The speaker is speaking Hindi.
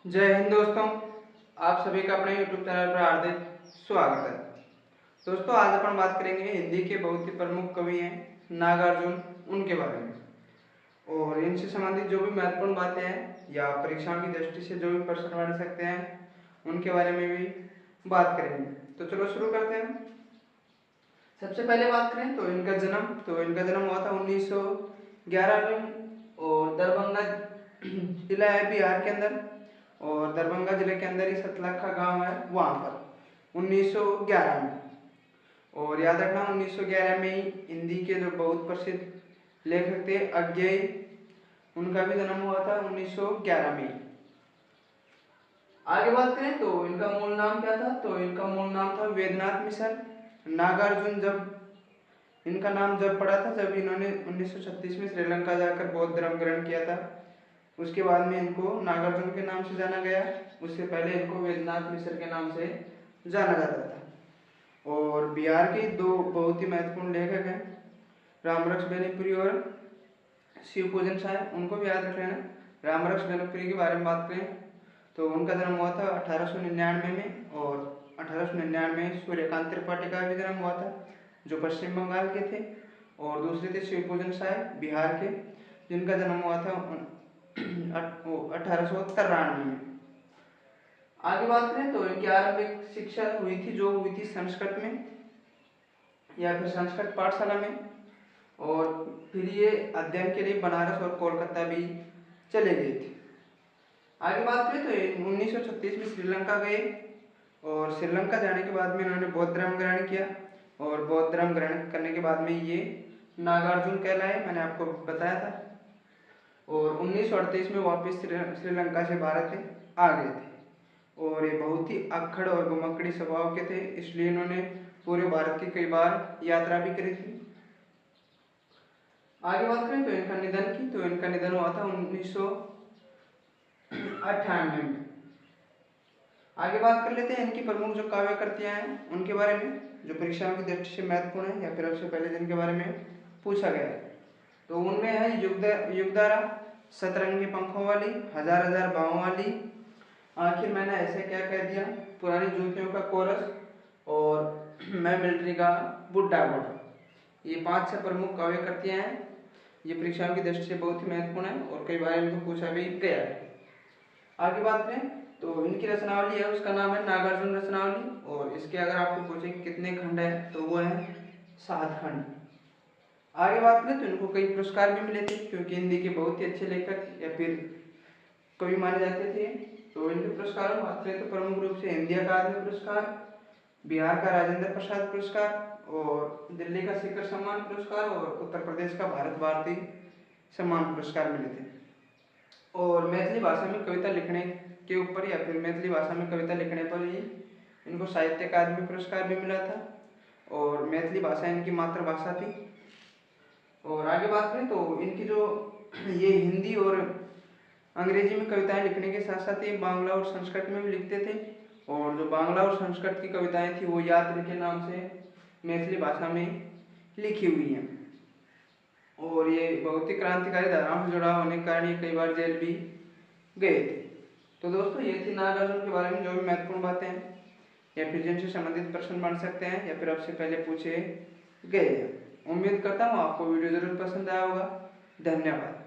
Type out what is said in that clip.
जय हिंद दोस्तों। आप सभी का अपने YouTube चैनल पर हार्दिक स्वागत है। दोस्तों, आज अपन बात करेंगे हिंदी के बहुत ही प्रमुख कवि हैं नागार्जुन, उनके बारे में। और इनसे संबंधित जो भी महत्वपूर्ण बातें हैं या परीक्षाओं की दृष्टि से जो भी प्रश्न बन सकते हैं उनके बारे में भी बात करेंगे। तो चलो शुरू करते हैं। सबसे पहले बात करें तो इनका जन्म हुआ था 1911 में, और दरभंगा जिला है बिहार के अंदर, और दरभंगा जिले के अंदर ही सतलखा गांव है, वहां पर 1911 में। और याद रखना 1911 में ही हिंदी के जो बहुत प्रसिद्ध लेखक थे अज्ञेय, उनका भी जन्म हुआ था 1911 में। आगे बात करें तो इनका मूल नाम क्या था, तो इनका मूल नाम था वेदनाथ मिश्र नागार्जुन। इनका नाम जब पड़ा था जब इन्होंने 1936 में श्रीलंका जाकर बौद्ध धर्म ग्रहण किया था। उसके बाद में इनको नागार्जुन के नाम से जाना गया। उससे पहले इनको वेदनाथ मिश्र के नाम से जाना जाता था। और बिहार के दो बहुत ही महत्वपूर्ण लेखक हैं, रामरक्ष बेनीपुरी और शिव पूजन साहब, उनको भी याद रख लेना। रामरक्ष बेनीपुरी के बारे में बात करें तो उनका जन्म हुआ था 1899 में, और 1899 में सूर्यकांत त्रिपाठी का भी जन्म हुआ था जो पश्चिम बंगाल के थे। और दूसरे थे शिव पूजन साहब बिहार के, जिनका जन्म हुआ था 1893 में। आगे बात करें तो इनकी आरंभिक शिक्षा हुई थी संस्कृत में या फिर संस्कृत पाठशाला में, और फिर ये अध्ययन के लिए बनारस और कोलकाता भी चले गए थे। आगे बात करें तो 1936 में श्रीलंका गए, और श्रीलंका जाने के बाद में इन्होंने बौद्ध धर्म ग्रहण किया, और बौद्ध धर्म ग्रहण करने के बाद में ये नागार्जुन कहलाए, मैंने आपको बताया था। और 1938 में वापस श्रीलंका से भारत आ गए थे। और ये बहुत ही अक्खड़ और घुमक्कड़ी स्वभाव के थे, इसलिए इन्होंने पूरे भारत की कई बार यात्रा भी करी थी। आगे बात करें तो इनका निधन हुआ था 1998 में। आगे बात कर लेते हैं इनकी प्रमुख जो काव्य कृतियां हैं उनके बारे में, जो परीक्षाओं की दृष्टि से महत्वपूर्ण है या फिर सबसे पहले जिनके बारे में पूछा गया है। तो उनमें है युगधारा, सतरंगी पंखों वाली, हजार हजार बाहों वाली, आखिर मैंने ऐसे क्या कह दिया, पुरानी जूतियों का कोरस, और मैं मिलिट्री का बुड्ढा घोड़ा। ये 5 प्रमुख काव्य कृतियां हैं। ये परीक्षाओं की दृष्टि से बहुत ही महत्वपूर्ण है और कई बार इनको पूछा भी गया है। आगे बात करें तो इनकी रचनावली है, उसका नाम है नागार्जुन रचनावली, और इसके अगर आपको पूछे कितने खंड है तो वो है 7 खंड। आगे बात करें तो इनको कई पुरस्कार भी मिले थे, क्योंकि हिंदी के बहुत ही अच्छे लेखक या फिर कवि माने जाते थे। तो इनके पुरस्कारों में बात करें तो प्रमुख रूप से हिंदी अकादमी पुरस्कार, बिहार का राजेंद्र प्रसाद पुरस्कार, और दिल्ली का शिखर सम्मान पुरस्कार, और उत्तर प्रदेश का भारत भारती सम्मान पुरस्कार मिले थे। और मैथिली भाषा में कविता लिखने के ऊपर या फिर मैथिली भाषा में कविता लिखने पर ही इनको साहित्य अकादमी पुरस्कार भी मिला था, और मैथिली भाषा इनकी मातृभाषा थी। और आगे बात करें तो इनकी जो ये हिंदी और अंग्रेजी में कविताएं लिखने के साथ साथ ये बांग्ला और संस्कृत में भी लिखते थे, और जो बांग्ला और संस्कृत की कविताएं थी वो यात्री के नाम से मैथिली भाषा में लिखी हुई हैं। और ये बहुत ही क्रांतिकारी धाराओं से जुड़ा होने के कारण ये कई बार जेल भी गए थे। तो दोस्तों, ये थी नागार्जुन के बारे में जो भी महत्वपूर्ण बातें हैं या फिर जिनसे संबंधित प्रश्न बन सकते हैं या फिर आपसे पहले पूछे गए हैं। उम्मीद करता हूँ आपको वीडियो जरूर पसंद आया होगा। धन्यवाद।